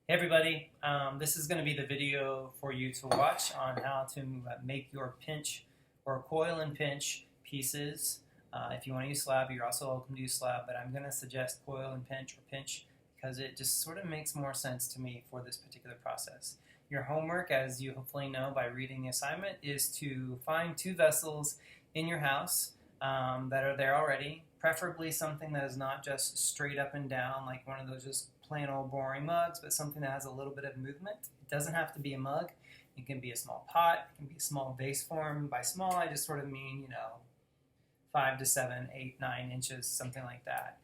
Hey everybody, this is going to be the video for you to watch on how to make your pinch or coil and pinch pieces. If you want to use slab, you're also welcome to use slab, but I'm going to suggest coil and pinch or pinch because it just sort of makes more sense to me for this particular process. Your homework, as you hopefully know by reading the assignment, is to find two vessels in your house that are there already, preferably something that is not just straight up and down like one of those just plain old boring mugs, but something that has a little bit of movement. It doesn't have to be a mug. It can be a small pot. It can be a small vase form. By small, I just sort of mean, 5 to 7, 8, 9 inches, something like that.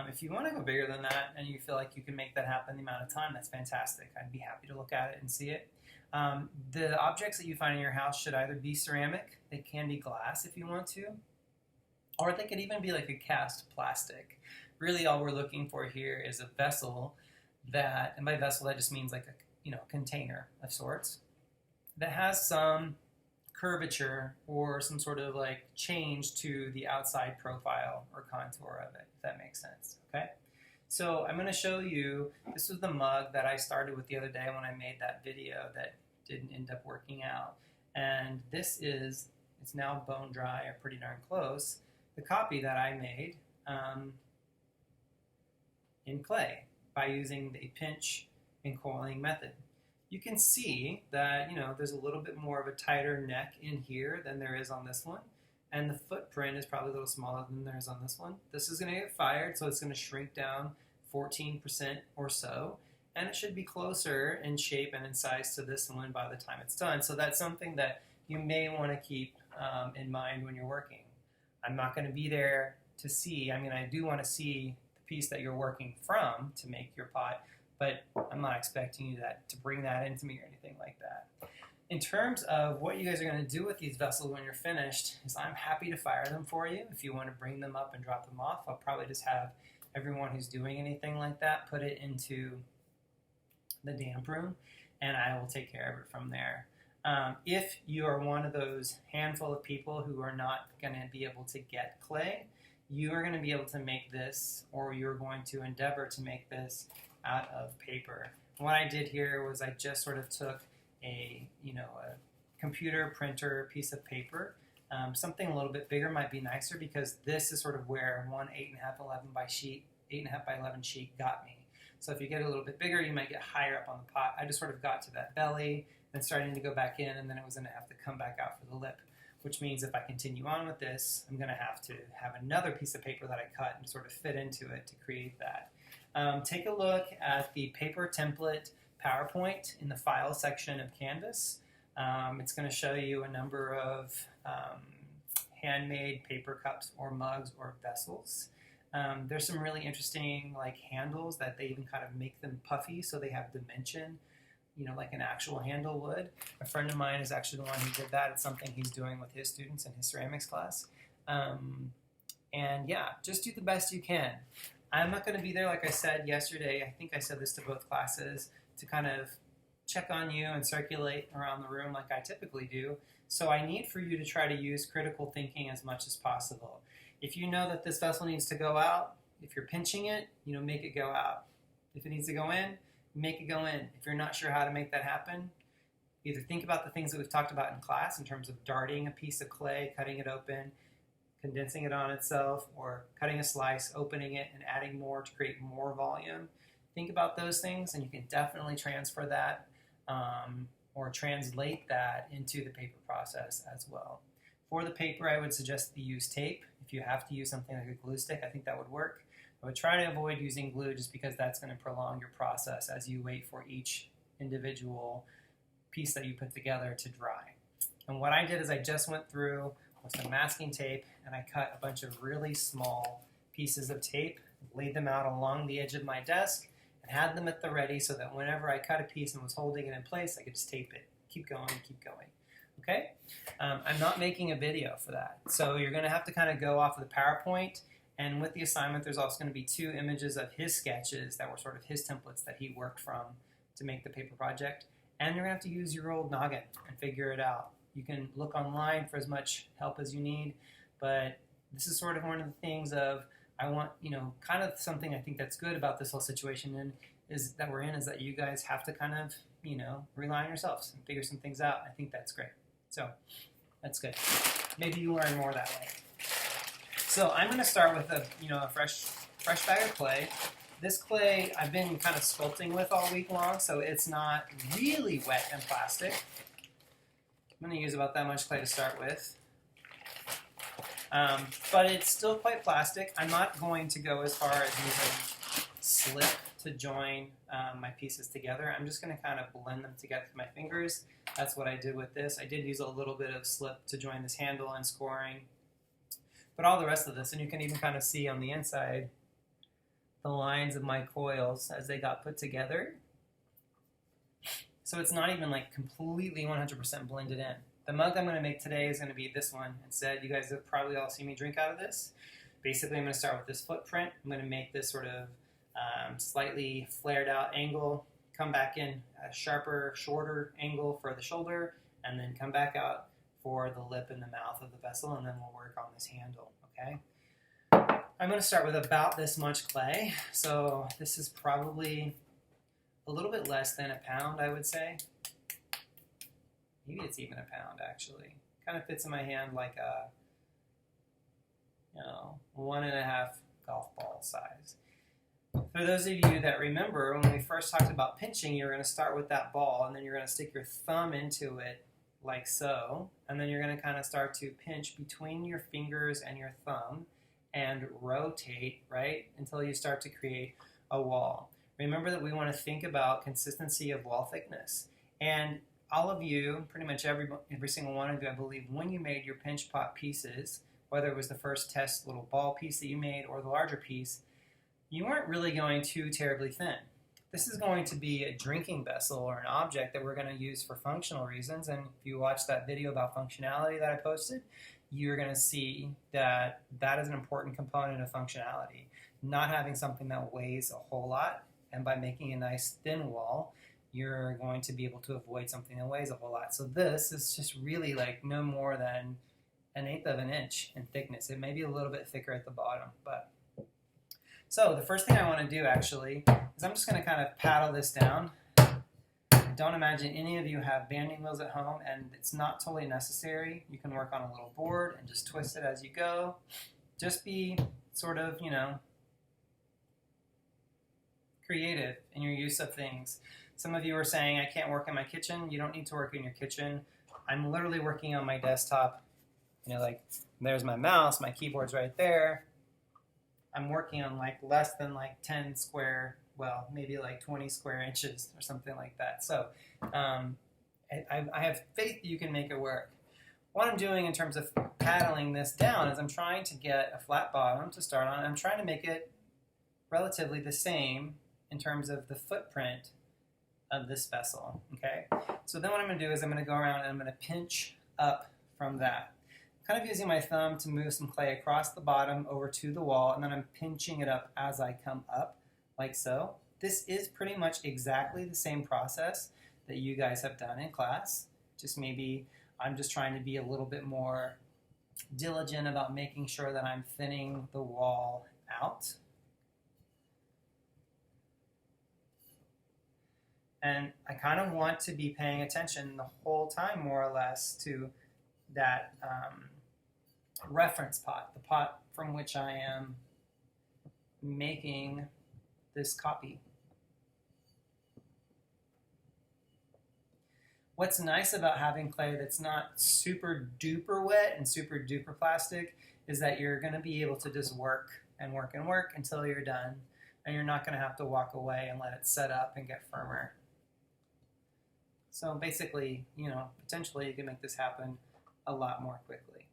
If you want to go bigger than that and you feel like you can make that happen in the amount of time, that's fantastic. I'd be happy to look at it and see it. The objects that you find in your house should either be ceramic, they can be glass if you want to, or they could even be like a cast plastic. Really all we're looking for here is a vessel that, and by vessel that just means like a container of sorts, that has some curvature or some sort of like change to the outside profile or contour of it, if that makes sense, okay? So I'm going to show you, this was the mug that I started with the other day when I made that video that didn't end up working out. And this is, it's now bone dry or pretty darn close, the copy that I made in clay by using the pinch and coiling method. You can see that there's a little bit more of a tighter neck in here than there is on this one, and the footprint is probably a little smaller than there is on this one. This is going to get fired, so it's going to shrink down 14% or so, and it should be closer in shape and in size to this one by the time it's done. So that's something that you may want to keep in mind when you're working. I'm not going to be there to see, I do want to see the piece that you're working from to make your pot, but I'm not expecting you to bring that into me or anything like that. In terms of what you guys are going to do with these vessels when you're finished, is I'm happy to fire them for you. If you want to bring them up and drop them off, I'll probably just have everyone who's doing anything like that put it into the damp room, and I will take care of it from there. If you are one of those handful of people who are not going to be able to get clay, you are going to be able to make this, or you're going to endeavor to make this out of paper. What I did here was I just sort of took a computer printer piece of paper. Something a little bit bigger might be nicer because this is sort of where one 8.5 by 11 sheet got me. So if you get a little bit bigger, you might get higher up on the pot. I just sort of got to that belly and starting to go back in, and then it was going to have to come back out for the lip, which means if I continue on with this, I'm going to have another piece of paper that I cut and sort of fit into it to create that. Take a look at the paper template PowerPoint in the file section of Canvas. It's going to show you a number of handmade paper cups or mugs or vessels. There's some really interesting handles that they even kind of make them puffy so they have dimension, like an actual handle would. A friend of mine is actually the one who did that. It's something he's doing with his students in his ceramics class. And yeah, just do the best you can. I'm not going to be there, like I said yesterday. I think I said this to both classes, to kind of check on you and circulate around the room like I typically do. So I need for you to try to use critical thinking as much as possible. If you know that this vessel needs to go out, if you're pinching it, make it go out. If it needs to go in, make it go in. If you're not sure how to make that happen, either think about the things that we've talked about in class in terms of darting a piece of clay, cutting it open, condensing it on itself, or cutting a slice, opening it, and adding more to create more volume. Think about those things, and you can definitely transfer that or translate that into the paper process as well. For the paper, I would suggest that you use tape. If you have to use something like a glue stick, I think that would work. I would try to avoid using glue just because that's going to prolong your process as you wait for each individual piece that you put together to dry. And what I did is I just went through with some masking tape and I cut a bunch of really small pieces of tape, laid them out along the edge of my desk, and had them at the ready so that whenever I cut a piece and was holding it in place, I could just tape it. Keep going, keep going. Okay? I'm not making a video for that. So you're going to have to kind of go off of the PowerPoint. And with the assignment, there's also going to be 2 images of his sketches that were sort of his templates that he worked from to make the paper project. And you're going to have to use your old noggin and figure it out. You can look online for as much help as you need, but this is sort of one of the things of, I want, kind of something I think that's good about this whole situation, and is that we're in is that you guys have to kind of, you know, rely on yourselves and figure some things out. I think that's great. So that's good. Maybe you learn more that way. So I'm going to start with a, you know, a fresh bag of clay. This clay I've been kind of sculpting with all week long, so it's not really wet and plastic. I'm going to use about that much clay to start with. But it's still quite plastic. I'm not going to go as far as using slip to join my pieces together. I'm just going to kind of blend them together with my fingers. That's what I did with this. I did use a little bit of slip to join this handle and scoring. But all the rest of this, and you can even kind of see on the inside the lines of my coils as they got put together. So it's not even like completely 100% blended in. The mug I'm going to make today is going to be this one. Instead, you guys have probably all seen me drink out of this. Basically, I'm going to start with this footprint. I'm going to make this sort of slightly flared out angle, come back in a sharper, shorter angle for the shoulder, and then come back out for the lip and the mouth of the vessel, and then we'll work on this handle, okay? I'm going to start with about this much clay. So this is probably a little bit less than a pound, I would say. Maybe it's even a pound, actually. Kind of fits in my hand like a, 1.5 golf ball size. For those of you that remember, when we first talked about pinching, you're going to start with that ball, and then you're going to stick your thumb into it like so, and then you're going to kind of start to pinch between your fingers and your thumb and rotate, right, until you start to create a wall. Remember that we want to think about consistency of wall thickness. And all of you, pretty much every single one of you, I believe, when you made your pinch pot pieces, whether it was the first test little ball piece that you made or the larger piece, you weren't really going too terribly thin. This is going to be a drinking vessel or an object that we're going to use for functional reasons. And if you watch that video about functionality that I posted, you're going to see that that is an important component of functionality. Not having something that weighs a whole lot, and by making a nice thin wall, you're going to be able to avoid something that weighs a whole lot. So this is just really like no more than 1/8 of an inch in thickness. It may be a little bit thicker at the bottom, but so the first thing I want to do actually is I'm just going to kind of paddle this down. I don't imagine any of you have banding wheels at home, and it's not totally necessary. You can work on a little board and just twist it as you go. Just be sort of, creative in your use of things. Some of you are saying, I can't work in my kitchen. You don't need to work in your kitchen. I'm literally working on my desktop. Like there's my mouse, my keyboard's right there. I'm working on like less than like 10 square, well, maybe like 20 square inches or something like that. So I have faith that you can make it work. What I'm doing in terms of paddling this down is I'm trying to get a flat bottom to start on. I'm trying to make it relatively the same in terms of the footprint of this vessel, okay? So then what I'm going to do is I'm going to go around and I'm going to pinch up from that. Kind of using my thumb to move some clay across the bottom over to the wall, and then I'm pinching it up as I come up, like so. This is pretty much exactly the same process that you guys have done in class. Just maybe I'm just trying to be a little bit more diligent about making sure that I'm thinning the wall out. And I kind of want to be paying attention the whole time, more or less, to that reference pot, the pot from which I am making this copy. What's nice about having clay that's not super duper wet and super duper plastic is that you're going to be able to just work and work and work until you're done, and you're not going to have to walk away and let it set up and get firmer. So basically, potentially you can make this happen a lot more quickly.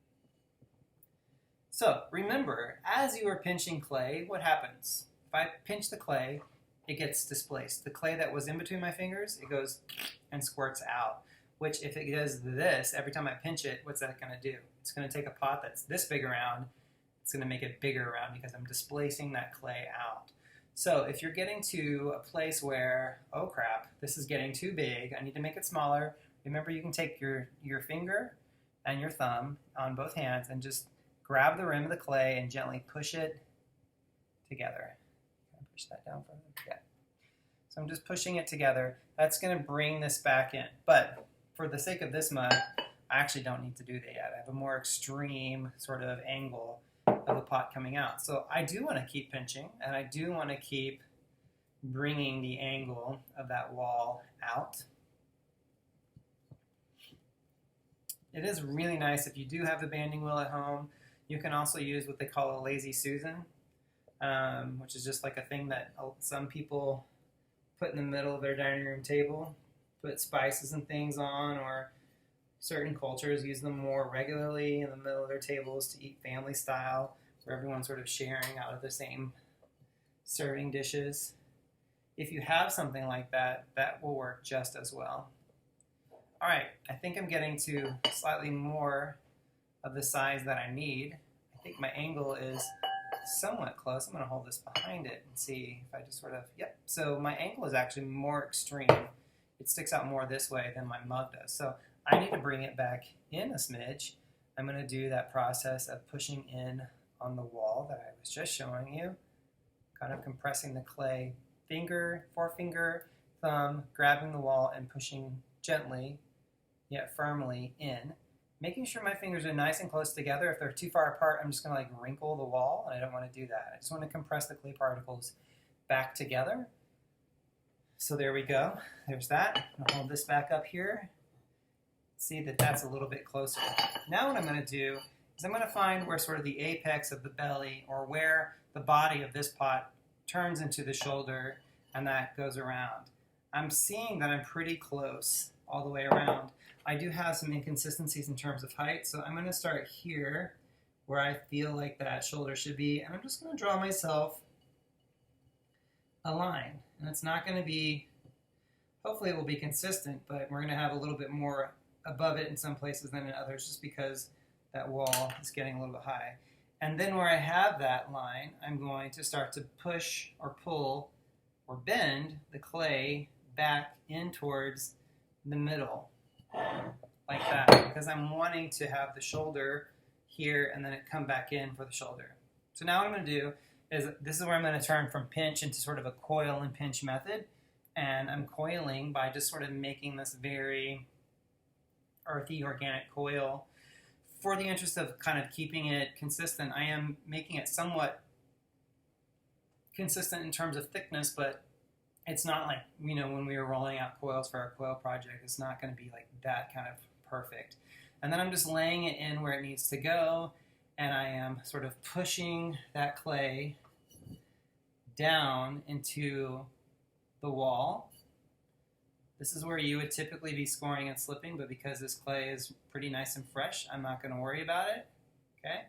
So remember, as you are pinching clay, what happens? If I pinch the clay, it gets displaced. The clay that was in between my fingers, it goes and squirts out, which if it does this, every time I pinch it, what's that going to do? It's going to take a pot that's this big around, it's going to make it bigger around because I'm displacing that clay out. So if you're getting to a place where, oh crap, this is getting too big, I need to make it smaller, remember you can take your finger and your thumb on both hands and just grab the rim of the clay and gently push it together. Push that down further. Yeah. So So I'm just pushing it together. That's going to bring this back in. But for the sake of this mug, I actually don't need to do that yet. I have a more extreme sort of angle of the pot coming out. So I do want to keep pinching, and I do want to keep bringing the angle of that wall out. It is really nice if you do have the banding wheel at home. You can also use what they call a lazy Susan, which is just like a thing that some people put in the middle of their dining room table, put spices and things on, or certain cultures use them more regularly in the middle of their tables to eat family style, where everyone's sort of sharing out of the same serving dishes. If you have something like that, that will work just as well. All right, I think I'm getting to slightly more of the size that I need. I think my angle is somewhat close. I'm going to hold this behind it and see if I just sort of, yep. So my angle is actually more extreme. It sticks out more this way than my mug does. So I need to bring it back in a smidge. I'm going to do that process of pushing in on the wall that I was just showing you, kind of compressing the clay, forefinger, thumb, grabbing the wall and pushing gently yet firmly in, making sure my fingers are nice and close together. If they're too far apart, I'm just going to like wrinkle the wall, and I don't want to do that. I just want to compress the clay particles back together. So there we go. There's that. I'll hold this back up here. See that that's a little bit closer. Now what I'm going to do is I'm going to find where sort of the apex of the belly, or where the body of this pot turns into the shoulder, and that goes around. I'm seeing that I'm pretty close all the way around. I do have some inconsistencies in terms of height, so I'm going to start here where I feel like that shoulder should be, and I'm just going to draw myself a line. And it's not going to be, hopefully it will be consistent, but we're going to have a little bit more above it in some places than in others, just because that wall is getting a little bit high. And then where I have that line, I'm going to start to push or pull or bend the clay back in towards the middle, like that, because I'm wanting to have the shoulder here and then it come back in for the shoulder. So now what I'm going to do is, this is where I'm going to turn from pinch into sort of a coil and pinch method, and I'm coiling by just sort of making this very earthy organic coil. For the interest of kind of keeping it consistent, I am making it somewhat consistent in terms of thickness, but it's not like, you know, when we were rolling out coils for our coil project, it's not going to be like that kind of perfect. And then I'm just laying it in where it needs to go, and I am sort of pushing that clay down into the wall. This is where you would typically be scoring and slipping, but because this clay is pretty nice and fresh, I'm not going to worry about it. Okay,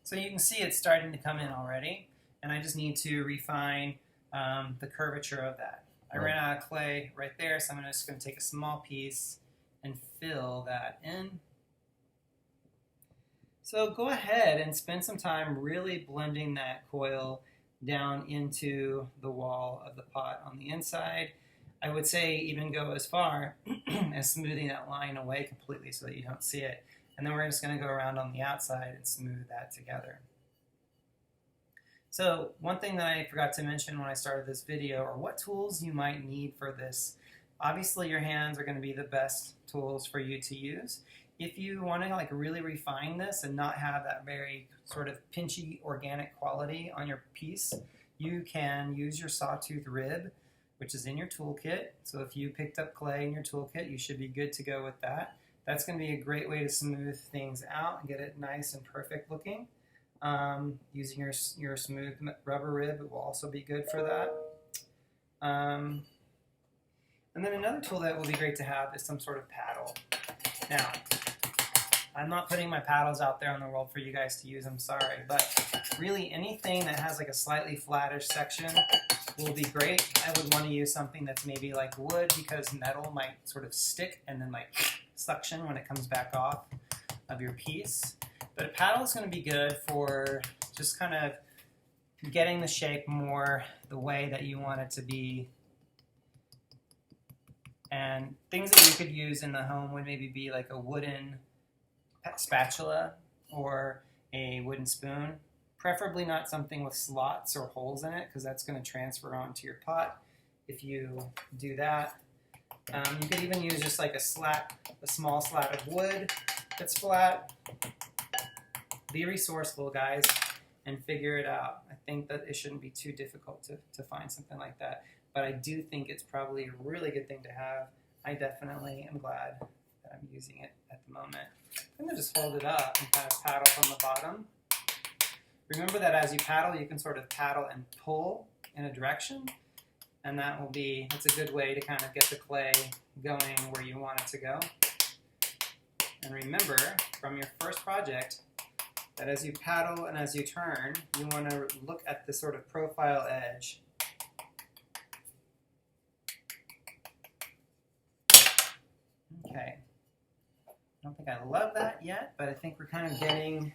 so you can see it's starting to come in already, and I just need to refine the curvature of that. I ran out of clay right there, so I'm just going to take a small piece and fill that in. So go ahead and spend some time really blending that coil down into the wall of the pot on the inside. I would say even go as far as smoothing that line away completely so that you don't see it. And then we're just going to go around on the outside and smooth that together. So one thing that I forgot to mention when I started this video are what tools you might need for this. Obviously your hands are going to be the best tools for you to use. If you want to like really refine this and not have that very sort of pinchy organic quality on your piece, you can use your sawtooth rib, which is in your toolkit. So if you picked up clay in your toolkit, you should be good to go with that. That's going to be a great way to smooth things out and get it nice and perfect looking. Using your smooth rubber rib will also be good for that. And then another tool that will be great to have is some sort of paddle. Now, I'm not putting my paddles out there in the world for you guys to use, I'm sorry, but really anything that has like a slightly flattish section will be great. I would want to use something that's maybe like wood, because metal might sort of stick and then like suction when it comes back off of your piece. But a paddle is going to be good for just kind of getting the shape more the way that you want it to be. And things that you could use in the home would maybe be like a wooden spatula or a wooden spoon. Preferably not something with slots or holes in it, because that's going to transfer onto your pot. if you do that. You could even use just like a small slat of wood that's flat. Be resourceful, guys, and figure it out. I think that it shouldn't be too difficult to find something like that, but I do think it's probably a really good thing to have. I definitely am glad that I'm using it at the moment. I'm going to just hold it up and kind of paddle from the bottom. Remember that as you paddle, you can sort of paddle and pull in a direction, and that's a good way to kind of get the clay going where you want it to go. And remember from your first project that as you paddle and as you turn, you want to look at the sort of profile edge. Okay. I don't think I love that yet, but I think we're kind of getting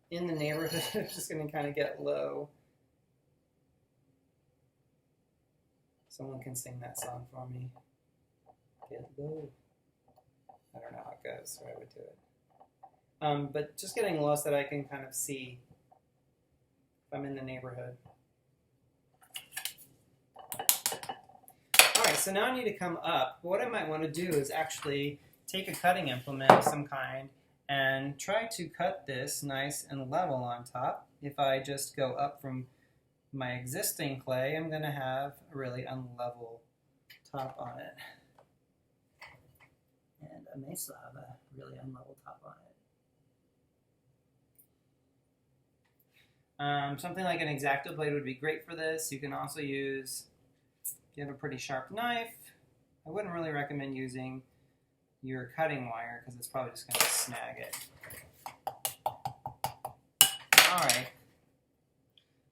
in the neighborhood. It's just going to kind of get low. Someone can sing that song for me. Get low. I don't know how it goes, so I would do it. But just getting low so that I can kind of see if I'm in the neighborhood. All right, so now I need to come up. What I might want to do is actually take a cutting implement of some kind and try to cut this nice and level on top. If I just go up from my existing clay, I'm going to have a really unlevel top on it. And I may still have a really unlevel top on it. Something like an X-Acto blade would be great for this. You can also use, if you have a pretty sharp knife, I wouldn't really recommend using your cutting wire because it's probably just going to snag it. All right.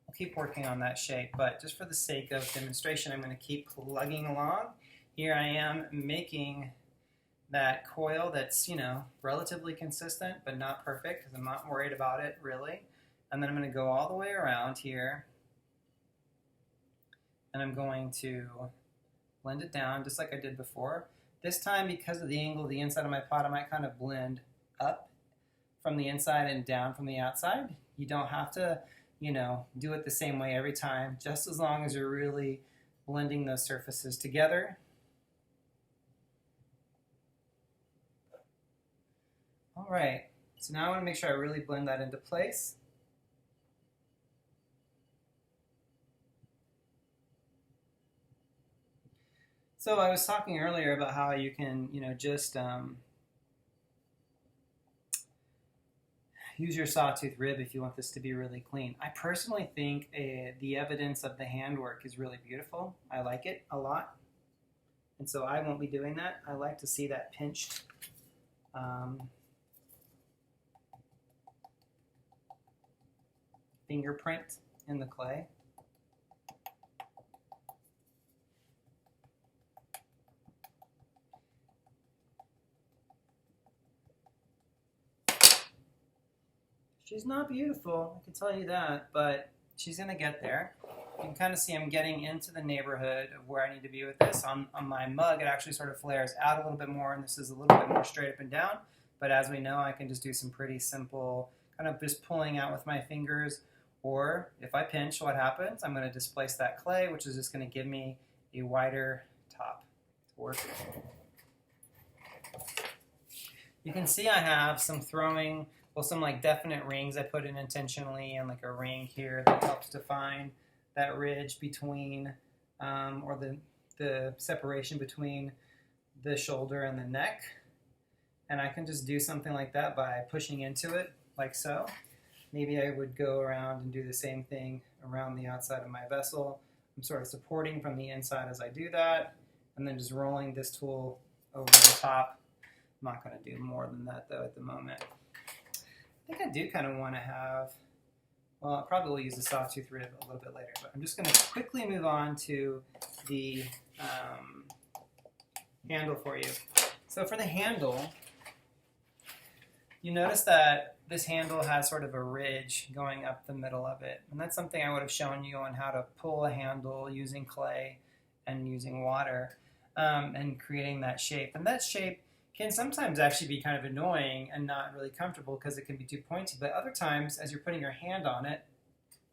I'll keep working on that shape, but just for the sake of demonstration, I'm going to keep plugging along. Here I am making that coil that's, relatively consistent, but not perfect because I'm not worried about it really. And then I'm going to go all the way around here, and I'm going to blend it down just like I did before. This time, because of the angle of the inside of my pot, I might kind of blend up from the inside and down from the outside. You don't have to, do it the same way every time, just as long as you're really blending those surfaces together. All right, so now I want to make sure I really blend that into place. So I was talking earlier about how you can, just use your sawtooth rib if you want this to be really clean. I personally think the evidence of the handwork is really beautiful. I like it a lot. And so I won't be doing that. I like to see that pinched fingerprint in the clay. She's not beautiful, I can tell you that, but she's going to get there. You can kind of see I'm getting into the neighborhood of where I need to be with this. On my mug, it actually sort of flares out a little bit more, and this is a little bit more straight up and down. But as we know, I can just do some pretty simple, kind of just pulling out with my fingers. Or if I pinch, what happens? I'm going to displace that clay, which is just going to give me a wider top to work with. You can see I have some throwing, some like definite rings I put in intentionally, and like a ring here that helps define that ridge between, or the separation between the shoulder and the neck. And I can just do something like that by pushing into it, like so. Maybe I would go around and do the same thing around the outside of my vessel. I'm sort of supporting from the inside as I do that, and then just rolling this tool over the top. I'm not going to do more than that though at the moment. I think I do kind of want to have, well, I probably will use the sawtooth rib a little bit later, but I'm just going to quickly move on to the handle for you. So for the handle, you notice that this handle has sort of a ridge going up the middle of it. And that's something I would have shown you on how to pull a handle using clay and using water and creating that shape. And that shape can sometimes actually be kind of annoying and not really comfortable because it can be too pointy. But other times, as you're putting your hand on it,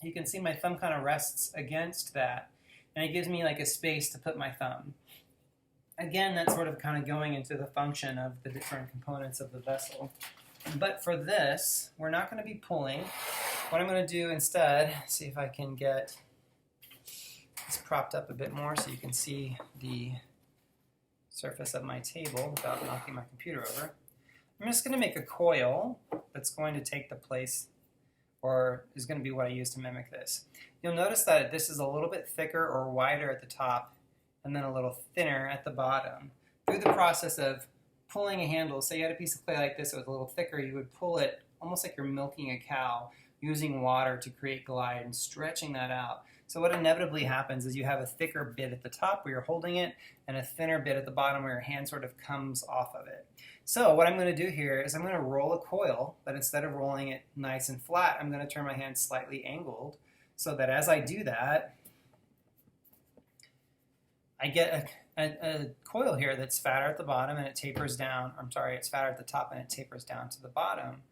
you can see my thumb kind of rests against that. and it gives me like a space to put my thumb. Again, that's sort of kind of going into the function of the different components of the vessel. But for this, we're not going to be pulling. What I'm going to do instead, see if I can get this propped up a bit more so you can see the surface of my table without knocking my computer over. I'm just going to make a coil that's going to take the place, or is going to be what I use to mimic this. You'll notice that this is a little bit thicker or wider at the top and then a little thinner at the bottom. Through the process of pulling a handle, say you had a piece of clay like this that was a little thicker, you would pull it almost like you're milking a cow, using water to create glide and stretching that out. So what inevitably happens is you have a thicker bit at the top where you're holding it and a thinner bit at the bottom where your hand sort of comes off of it. So what I'm going to do here is I'm going to roll a coil, but instead of rolling it nice and flat, I'm going to turn my hand slightly angled so that as I do that, I get a coil here that's fatter at the bottom and it tapers down. I'm sorry, it's fatter at the top and it tapers down to the bottom.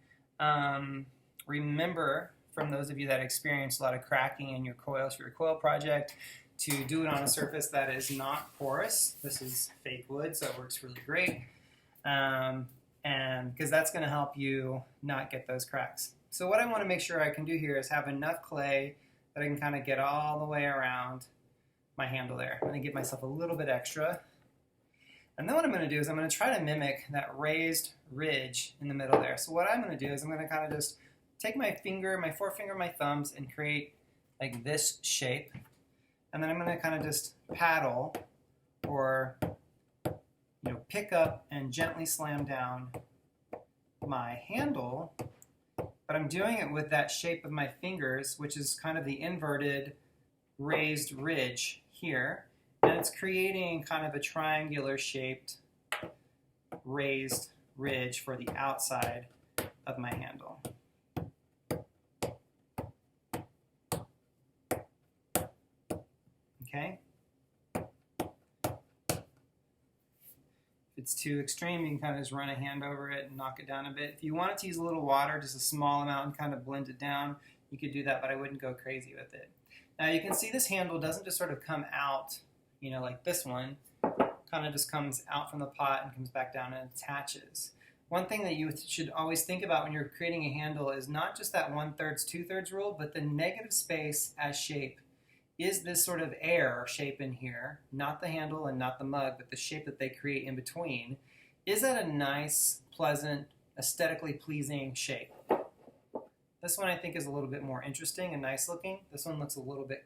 Remember, from those of you that experienced a lot of cracking in your coils for your coil project, to do it on a surface that is not porous. This is fake wood, so it works really great. And because that's going to help you not get those cracks. So what I want to make sure I can do here is have enough clay that I can kind of get all the way around my handle there. I'm going to give myself a little bit extra. And then what I'm going to do is I'm going to try to mimic that raised ridge in the middle there. So what I'm going to do is I'm going to kind of just take my finger, my forefinger, my thumbs, and create like this shape. And then I'm going to kind of just paddle or pick up and gently slam down my handle. But I'm doing it with that shape of my fingers, which is kind of the inverted raised ridge here. And it's creating kind of a triangular shaped raised ridge for the outside of my handle. Okay? If it's too extreme, you can kind of just run a hand over it and knock it down a bit. If you wanted to use a little water, just a small amount, and kind of blend it down, you could do that, but I wouldn't go crazy with it. Now you can see this handle doesn't just sort of come out, like this one. Kind of just comes out from the pot and comes back down and attaches. One thing that you should always think about when you're creating a handle is not just that 1/3, 2/3 rule, but the negative space as shape. Is this sort of air shape in here, not the handle and not the mug, but the shape that they create in between, is that a nice, pleasant, aesthetically pleasing shape? This one I think is a little bit more interesting and nice looking. This one looks a little bit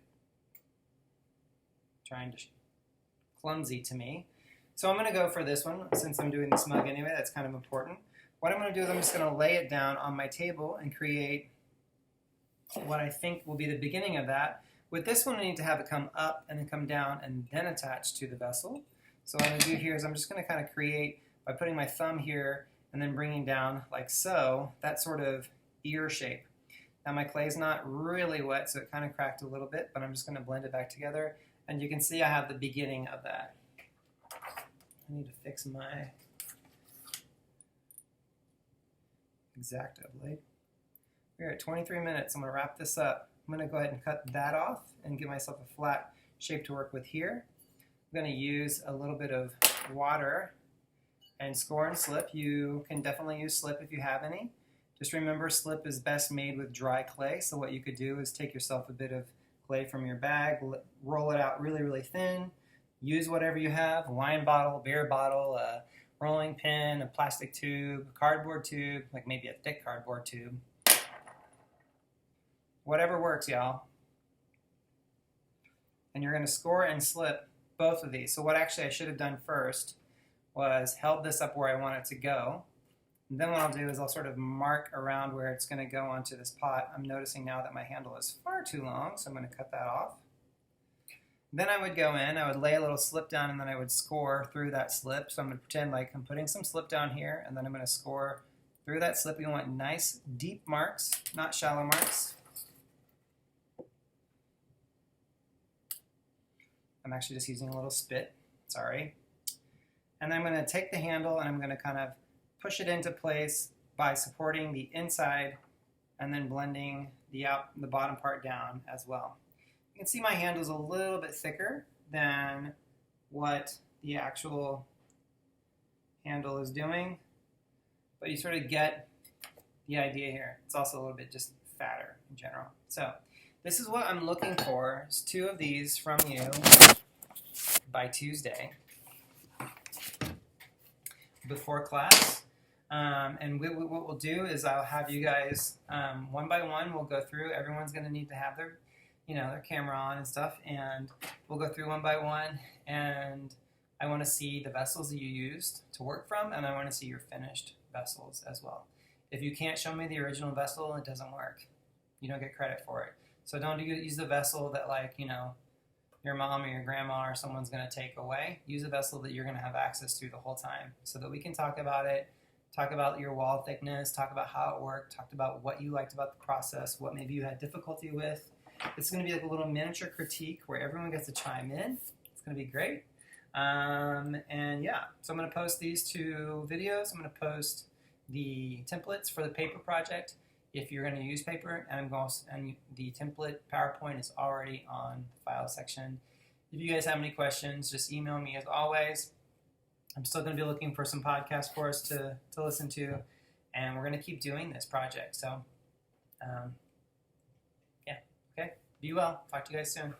clumsy to me. So I'm going to go for this one since I'm doing this mug anyway. That's kind of important. What I'm going to do is I'm just going to lay it down on my table and create what I think will be the beginning of that. With this one, I need to have it come up and then come down and then attach to the vessel. So what I'm going to do here is I'm just going to kind of create, by putting my thumb here and then bringing down like so, that sort of ear shape. Now my clay is not really wet, so it kind of cracked a little bit, but I'm just going to blend it back together. And you can see I have the beginning of that. I need to fix my X-Acto blade. We're at 23 minutes. I'm going to wrap this up. I'm going to go ahead and cut that off and give myself a flat shape to work with here. I'm going to use a little bit of water and score and slip. You can definitely use slip if you have any. Just remember, slip is best made with dry clay. So what you could do is take yourself a bit of clay from your bag, roll it out really, really thin, use whatever you have, a wine bottle, beer bottle, a rolling pin, a plastic tube, a cardboard tube, like maybe a thick cardboard tube. Whatever works, y'all. And you're going to score and slip both of these. So what actually I should have done first was held this up where I want it to go. And then what I'll do is I'll sort of mark around where it's going to go onto this pot. I'm noticing now that my handle is far too long, so I'm going to cut that off. Then I would go in, I would lay a little slip down, and then I would score through that slip. So I'm going to pretend like I'm putting some slip down here, and then I'm going to score through that slip. You want nice, deep marks, not shallow marks. I'm actually just using a little spit, sorry. And then I'm going to take the handle and I'm going to kind of push it into place by supporting the inside and then blending the bottom part down as well. You can see my handle's a little bit thicker than what the actual handle is doing, but you sort of get the idea here. It's also a little bit just fatter in general. So this is what I'm looking for, is 2 of these from you by Tuesday before class. And what we'll do is I'll have you guys one by one. We'll go through. Everyone's going to need to have their, their camera on and stuff, and we'll go through one by one. And I want to see the vessels that you used to work from, and I want to see your finished vessels as well. If you can't show me the original vessel, it doesn't work. You don't get credit for it. So don't use the vessel that, like, your mom or your grandma or someone's going to take away. Use a vessel that you're going to have access to the whole time, so that we can talk about it, talk about your wall thickness, talk about how it worked, talk about what you liked about the process, what maybe you had difficulty with. It's going to be like a little miniature critique where everyone gets to chime in. It's going to be great. And yeah, so I'm going to post these 2 videos. I'm going to post the templates for the paper project if you're going to use paper, and the template PowerPoint is already on the file section. If you guys have any questions, just email me as always. I'm still going to be looking for some podcasts for us to listen to, and we're going to keep doing this project. So, yeah, okay, be well. Talk to you guys soon.